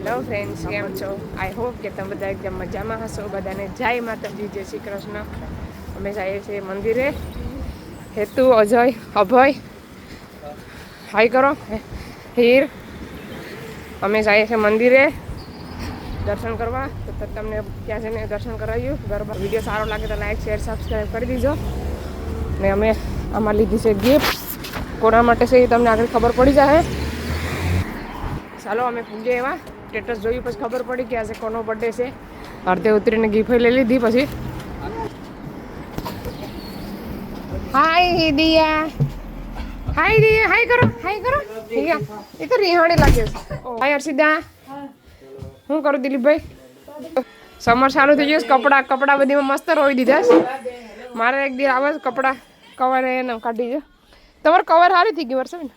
Hello friends, કેમ છો? I hope કે તમે બધા એકદમ મજામાં હશો. બધાને જય માતાજી, જય શ્રી કૃષ્ણ. અમે જઈએ છીએ મંદિરે. હેતુ, અજય, અભય, હાઈ કરો. હીર, અમે જઈએ છીએ મંદિરે દર્શન કરવા. તો તમને ત્યાં જઈને દર્શન કરાવ્યું. ગરબા વિડીયો સારો લાગે તો લાઈક, શેર, સબસ્ક્રાઈબ કરી દીજો. ને અમે આમાં લીધી છે ગિફ્ટ. કોના માટે છે એ તમને આગળ ખબર પડી જાય. ચાલો અમે પૂજે એવા. સ્ટેટસ જોયું પછી ખબર પડી કે આજે કોનો બર્થડે છે. અડધે ઉતરીને ગિફ્ટ લઈ લીધી. પછી હાય દિયા, હાય દિયા, હાય કરો, હાય કરો. એ તો રિહાણી લાગે છે. હાય હર્ષિદા, શું કરું દિલીપભાઈ? સમર ચાલુ થઈ ગયું. કપડા બધીમાં મસ્ત રોઈ દીધા. મારે એક દી આવે કપડા કવર એને કાઢી દો. તમારું કવર સારી થઈ ગયું વર્ષે ને.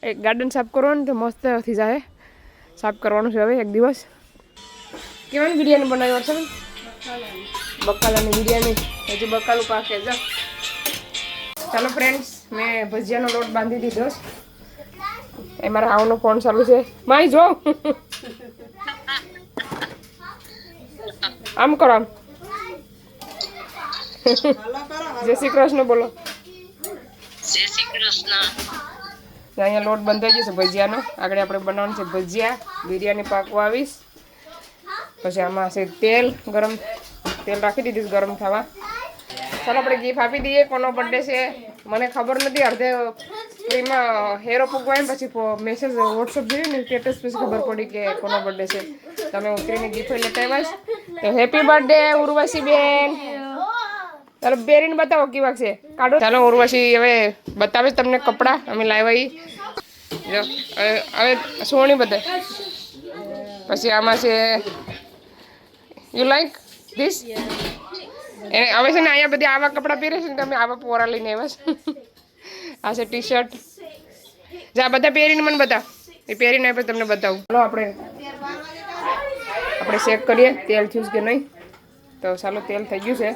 એક ગાર્ડન સાફ કરવાનું તો મસ્ત થઈ જાય. સાફ કરવાનું છે હવે એક દિવસ. કેવાની બિરયાની બનાવી વર્ષે ને? બકાલાની બિરયાની. હજી બકાલું પાકે જ. ચાલો ફ્રેન્ડ્સ, મેં ભજીયાનો લોટ બાંધી દીધો. એ મારા આવનો ફોન ચાલુ છે. માય જો આમ કરો, આમ. જય શ્રી કૃષ્ણ બોલો. જય શ્રી કૃષ્ણ. અહીંયા લોટ બંધાઈ ગયો છે ભજીયાનો. આગળ આપણે બનાવવાનું છે ભજીયા. બિરયાની પાકવા આવીશ. પછી આમાં છે તેલ ગરમ. તેલ રાખી દીધું ગરમ થવા. ચાલો આપણે ગિફ્ટ આપી દઈએ. કોનો બર્થડે છે મને ખબર નથી. અડધે એમાં હેરો પૂગવાય પછી મેસેજ વોટ્સઅપ જોયું ને સ્ટેટસ પછી ખબર પડી કે કોનો બર્થડે છે. તમે ઉતરીને ગિફ્ટ લેતા આવ્યા. તો હેપી બર્થડે ઉર્વશી બેન. ચાલો બેરીને બતાવો કેવા છે કાઢો. ચાલો ઉર્વશી હવે બતાવે તમને કપડાં અમે લાવ્યા. જો હવે સોની બતાવે. પછી આમાં છે યુ લાઈક ધીસ. એને હવે છે ને અહીંયા બધી આવા કપડાં પહેરે છે ને તમે આવા પોરા લઈને આવ્યા. આ છે ટી શર્ટ. જા બધા પહેરીને મને બતાવ. એ પહેરીને આપણે તમને બતાવું. ચાલો આપણે ચેક કરીએ તેલ થયું કે નહીં. તો ચાલો તેલ થઈ ગયું છે.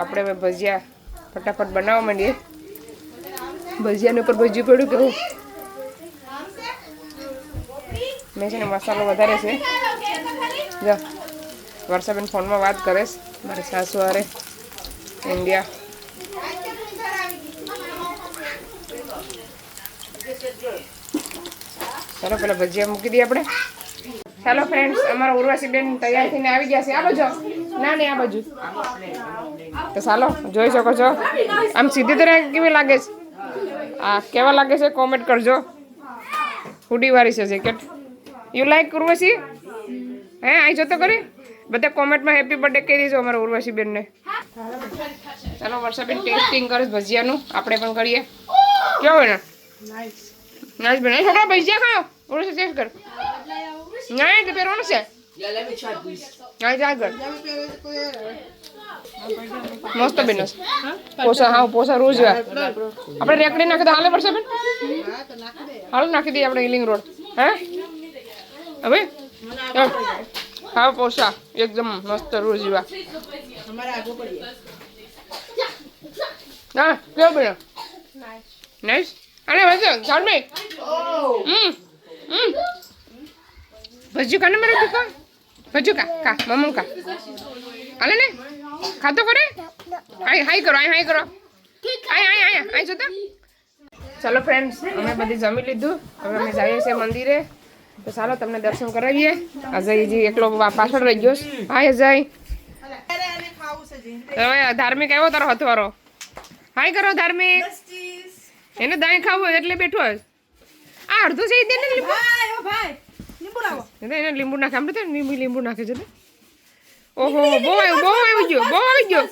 આપણે હવે ભજીયા ફટાફટ બનાવવા માંડીએ. ભજીયાની ઉપર ભજીયું પડ્યું કેવું. મેં છે ને મસાલો વધારે છે. જો વર્ષાબેન ફોનમાં વાત કરે છે મારી સાસુ હારે ઇન્ડિયા. ચાલો પેલા ભજીયા મૂકી દઈએ આપણે. ચાલો ફ્રેન્ડ્સ, અમારા ઉર્વશી બેન તૈયાર થઈને આવી ગયા છે. આ બાજુ ના નહીં આ બાજુ. તો ચાલો જોઈ શકો છો. આમ સીધી તરહ કેવી લાગે છે? આ કેવા લાગે છે કોમેન્ટ કરજો. હુડી વાળી છે જેકેટ. You like Urvashi? હે અહીં જોતો કરી બધા કોમેન્ટમાં હેપી બર્થડે કહી દેજો અમારા ઉર્વશી બેનને. ચાલો વર્ષાબેન ટેસ્ટિંગ કરે ભજીયાનું. આપણે પણ કરીએ. કેવું હોય ને? નાઈસ બેન. છોકરા ભજીયા ખાઓ. ઉર્વશી ટેસ્ટ કર. નહીં તો પહેરવાનું છે. મસ્ત બેન પોસા. હા પોસા રોજ આપણે રેકડી નાખી દે. હાલે પડશે બેન. હાલ નાખી દઈએ આપણે હિલિંગ રોડ. હે હવે હા પોસા એકદમ મસ્ત રોજ જેવા. હા કેવું બેન? નાઈસ. અરે વચ્ચે ચાલમે ભજ્યું કાને મારે દીકરો. ભજ્યું કા મમ્મ કા હાલે ને ખાતો કરે. હાઈ કરો, હાઈ કરો. આય જોતા. ચાલો ફ્રેન્ડ્સ, અમે બધી જમી લીધું. હવે અમે જઈએ છીએ મંદિરે. તો ચાલો તમને દર્શન કરાવીએ. અજયજી એકલો પાછળ રહી ગયો. હાય અજય. હવે ધાર્મિક આવ્યો તારો હથવારો. હાય કરો ધાર્મિક. એને દાઈ ખાવું એટલે બેઠો હોય. આ અડધું છે દે ને લીંબુ. એને લીંબુ નાખે. આમ તો લીંબુ નાખે છે. ઓહો બહુ આવી ગયો.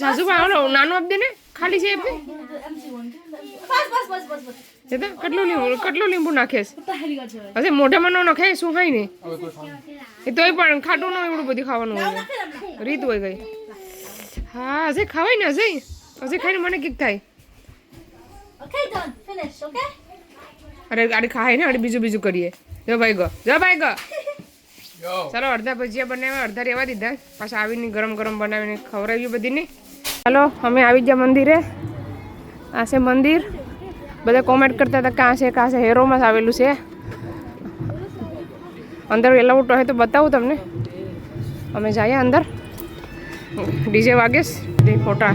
સાસુ ભાઈ નાનું આપી દે ને. ખાલી છે કેટલું લીંબુ નાખે છે. હશે મોઢામાં ન નાખે શું ખાય ને. એ તોય પણ ખાટું ન એવડું બધું ખાવાનું હોય. રીત હોય ગઈ. હા હશે ખાવાય ને. હશે ખાઈને મને કીક થાય. અરે આડી ખાય ને. આડી બીજું કરીએ. જો ભાઈ ગો. ચાલો અડધા ભજીયા બનાવ્યા, અડધા રહેવા દીધા. પાછા આવીને ગરમ બનાવીને ખવડાવ્યું બધીને. ચાલો અમે આવી ગયા મંદિરે. આ છે મંદિર. બધા કોમેન્ટ કરતા હતા કાં છે હેરોમાં આવેલું છે. અંદર એલાઉટ હોય તો બતાવું તમને. અમે જઈએ અંદર. ડીજે વાગેશ તે ફોટા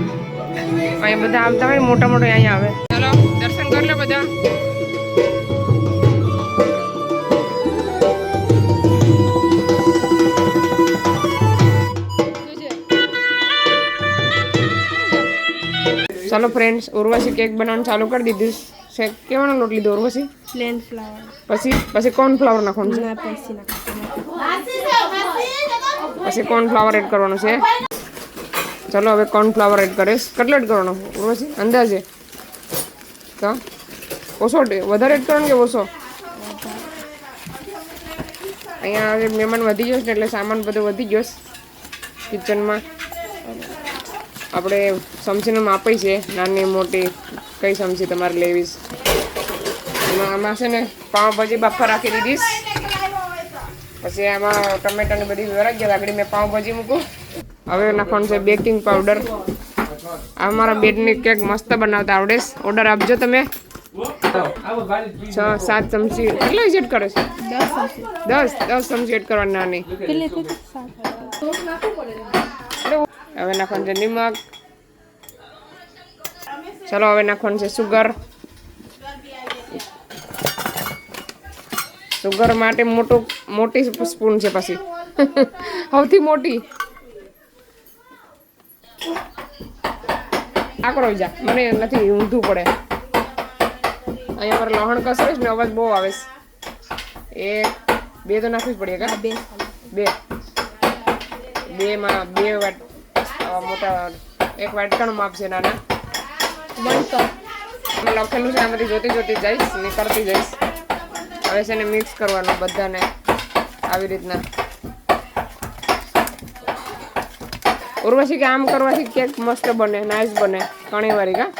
અહીંયા બધા આવતા હોય મોટા મોટા અહીંયા આવે. ચાલો દર્શન કરી લો બધા. ચાલો ફ્રેન્ડ્સ, ઉર્વશી કેક બનાવવાનું ચાલુ કરી દીધું છે. કેવાનો લોટ લીધો ઉર્વશી? Plain flour. પછી કોર્નફ્લાવર નાખવાનું છે. ના પૈસી નાખવાનું. પછી કોર્નફ્લાવર એડ કરવાનું છે. ચલો હવે કોર્નફ્લાવર એડ કરીશ. કેટલો એડ કરવાનો ઉર્વશી? અંદાજે તો ઓછો વધારે એડ કરવાનો કે ઓછો? અહીંયા હવે મહેમાન વધી જશે એટલે સામાન બધો વધી ગયો કિચનમાં. આપણે સમસીને માપી છે, નાની મોટી કઈ સમસી તમારે લેવીશ. આમાં છે ને પાઉંભાજી બાફા રાખી દીધીશ. પછી આમાં ટમેટાની બધી વરાઈ ગયા. આગળ મેં પાઉંભાજી મૂકું. હવે નાખવાનું છે બેકિંગ પાવડર. આ મારા બેડની કેક મસ્ત બનાવતા આવડે. ઓર્ડર આપજો તમે. 6-7 ચમચી કેટલા એડ કરે છે? 10 ચમચી એડ કરવાની નાની. હવે નાખવાનું છે નિમક. ચલો હવે નાખવાનું છે સુગર. સુગર માટે મોટી સ્પૂન છે. પછી સૌથી મોટી આકરો જા, મને નથી ઊંધું પડે. અહીંયા મારે લહણ કસરીશ ને અવાજ બહુ આવે છે. 2 તો નાખવી જ પડે કા? 2 માં 2 વાટ મોટા 1 વાટકાનું માપ છે નાના. 1 કપ લખેલું છે. આમાંથી જોતી જઈશ ને કરતી જઈશ. હવે છે ને મિક્સ કરવાનું બધાને આવી રીતના. ઉર્વશી કે આમ કરવાથી કેક મસ્ત બને, નાઇસ બને. ઘણીવારી કા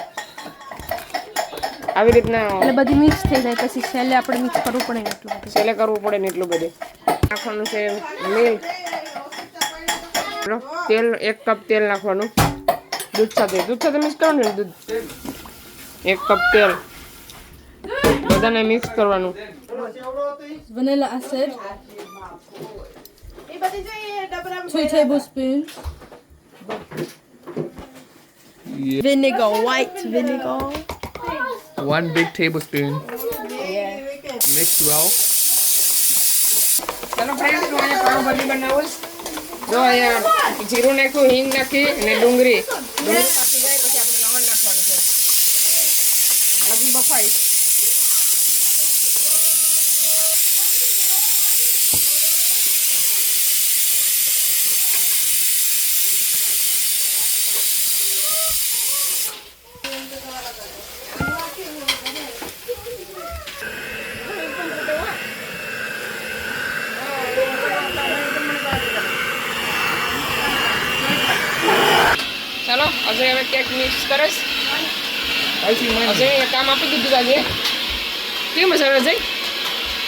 આવી રીતના એટલે બધી મિક્સ થઈ જાય. પછી છેલ્લે આપણે મિક્સ કરવું પડે ને એટલું. છેલ્લે કરવું પડે ને એટલું બધું. નાખવાનું છે મિલ્ક. તેલ 1 કપ તેલ નાખવાનું દૂધ સાથે મિક્સ કરવાનું ને દૂધ 1 કપ તેલ બધાને મિક્સ કરવાનું. Vanilla acid. 2 tablespoons. Vinegar, white vinegar. 1 big tablespoon. Mix well. ચલો ફ્રેન્ડ્સ, હું અહીંયા પાઉંભાજી બનાવું. જો અહીંયા જીરું નાખ્યું, હિંગ નાખી અને ડુંગળી પાકી જાય પછી આપણે લવણ નાખવાનું છે. આનાથી બફાઈ. ચાલો અજય હવે કેક મિક્સ કરીશ. અજય કામ આપી દીધું આજે. કેવું મજા આવે અજય?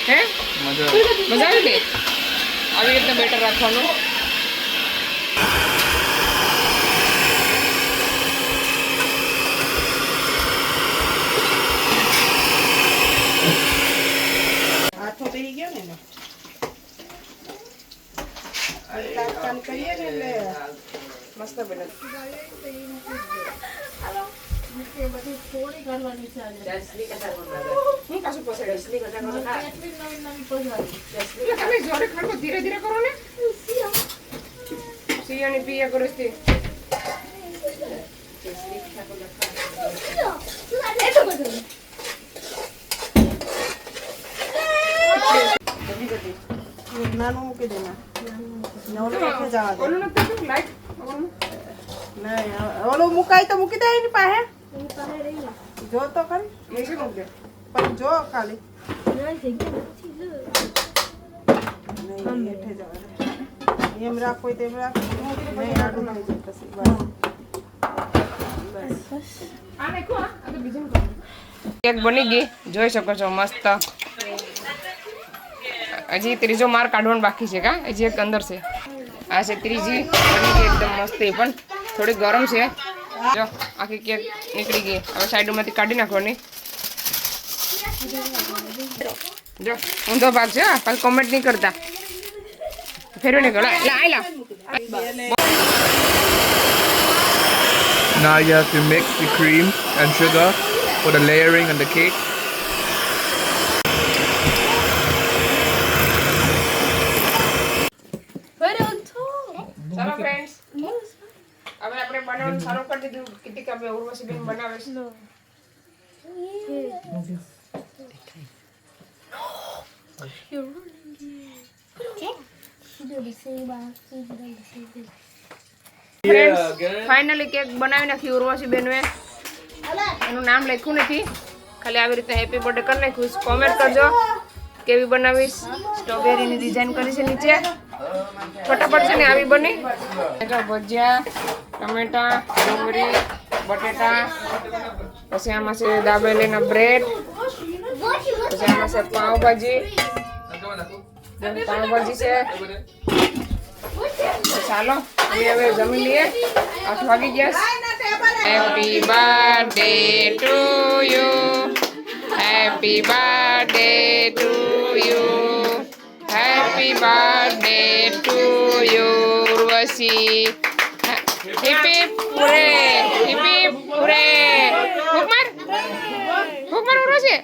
હે મજા આવે કે? આવી રીતના બેટર રાખવાનું. મસ્ત બને. તમે જોડે ખડકો ધીરે ધીરે કરો ને. સિયાની પિયા કરો છે. નાનું મૂકી દે ના. ઓલું મૂકી જવા દે. ઓલું નથી લાઈટ નહીં, ઓલું મુકાય તો મૂકી દે એની પાસે. જો તો ખરી. નીચે મૂકી દે. પણ જો ખાલી. નહીં, હેઠે જવા દે. એમ રાખો તેમ રાખો. નહીં, આડું થઈ જાય પછી. બસ. આ નાખો. આ તો બીજું કેક બની ગઈ, જોઈ શકો છો મસ્ત. હજી ત્રીજો માર કાઢવાનો બાકી છે કા? હજી એક અંદર છે. આ છે ત્રીજી. બની ગઈ એકદમ મસ્ત. એ પણ થોડી ગરમ છે. જો આખી કેક નીકળી ગઈ. હવે સાઈડમાંથી કાઢી નાખવાની. જો ઊંધો ભાગ છે. પાછું કોમેન્ટ નહીં કરતા. ફેરવીને ગયો લા આયલા Now you have to mix the cream and sugar for the layering and the cake. Put it on top. ચાલો ફ્રેન્ડ્સ હવે આપણે બનાવવાનું ચાલુ કરી દીધું કીધી કે હવે ઉર્વશી બેન બનાવે છે ફાઇનલી કેક બનાવી નાખી ઉર્વશી બેનએ એનું નામ લખ્યું નથી ખાલી આવી રીતે હેપી બર્થડે કરી નાખ્યું કોમેન્ટ કરજો કેવી બનાવીશ સ્ટ્રોબેરીની ડિઝાઇન કરી છે નીચે ફટાફટ છે ને આવી બની ભજીયા ટમેટા ડુંગળી બટેટા પછી આમાં છે દાબેલીના બ્રેડ પછી આમાં છે પાવભાજી પાવભાજી છે તો ચાલો હવે જમી લઈએ 8 વાગી ગયા happy birthday to you happy birthday to you happy birthday to you Urvashi hip hip hooray hip hip hooray હુકમાર ઉર્વશી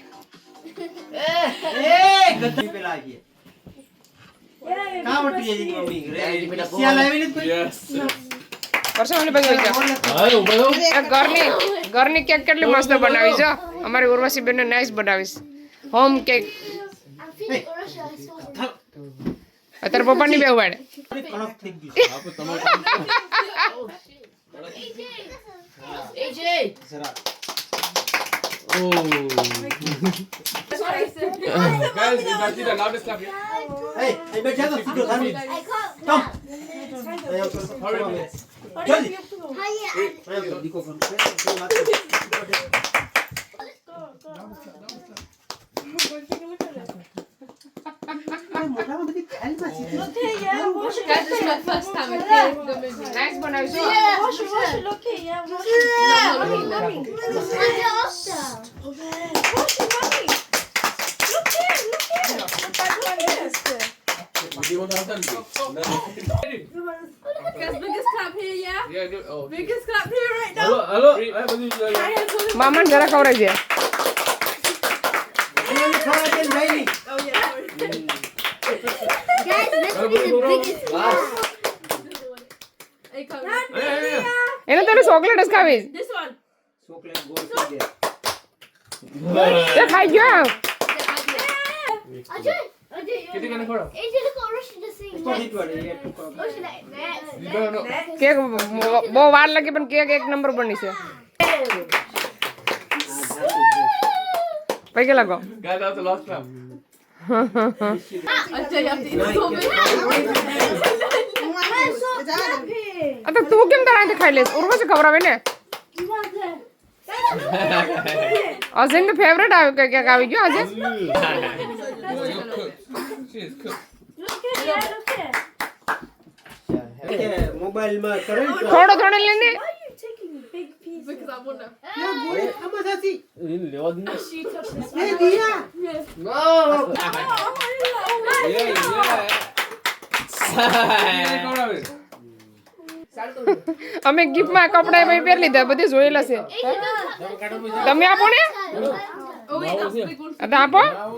ઘરની કેક કેટલી મસ્ત બનાવી છે અમારી ઉર્વશી બેન નાઈસ બનાવીશ હોમ કેક અત્યારે પપ્પાની બે ઉવાડે Guys, you guys see the loudest clap here? Hey, બેઠા તો સીધો ખાલી. કમ. જલ્દી. દીકો કમ. મોટામાં બધી ખાલી પાછી. Guys, it's my first time at the movie. Nice બનાવી છે Look here, yeah. Do you want to have that? Guys, biggest clap here, yeah. Yeah, do oh. Biggest clap here right now. Hello, hello. મામાને જરા ખવડાવી દે એને ખબર છે નહીં. Oh yeah, sorry. Guys, this one is the biggest one. Hey, come. એને તને chocolate જ ખાવીશ This one. ચોકલેટ ગોળ થઈ ગયા. તે ખાઈ ગયો Ajay, Ajay, Kitty gonna photo? Ajay, look how Roshi is saying. પછી વળે એ ટુકડો. Roshi like that. You better know. Cake બહુ વાર લાગી પણ કેક એક નંબર બની છે પૈકી લાગો Guys, that's the last clap. Ajay, you have to eat so big. આ તો તું કેમ તારાથી ખાઈ લેસ ઉર્વશી ખવડાવે ને અજયન તો ફેવરેટ આવે કે કેક આવી ગયો અજય She is cooked. કે મોબાઈલમાં કરે ને થોડો થોડો લઈને Because I wanna. આમાં સાચી. She touched this એ દિયા. અમે ગિફ્ટમાં કપડા ભાઈ પહેરી લીધા બધી જોયેલા છે તમે આપો ને Oh wait, that's the big one. આ તો આપો આવું.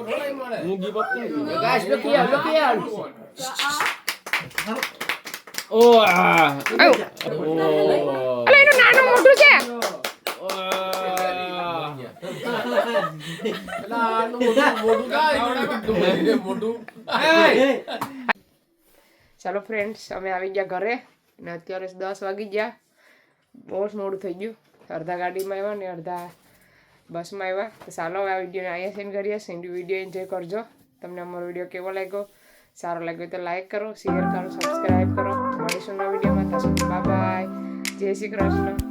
અલા એનું નાનું મોટું છે ચાલો ફ્રેન્ડ્સ અમે આવી ગયા ઘરે ને અત્યારે 10 વાગી ગયા બહુ જ મોડું થઈ ગયું અડધા ગાડીમાં આવ્યા ને અડધા બસમાં આવ્યા તો ચાલો આ વિડીયોને અહીંયા સેન્ડ કરીએ વિડીયો એન્જોય કરજો તમને અમારો વિડીયો કેવો લાગ્યો સારો લાગ્યો તો લાઈક કરો શેર કરો સબસ્ક્રાઈબ કરો મળીશું નવા વિડીયોમાં ત્યાં સુધી બાય બાય જય શ્રી કૃષ્ણ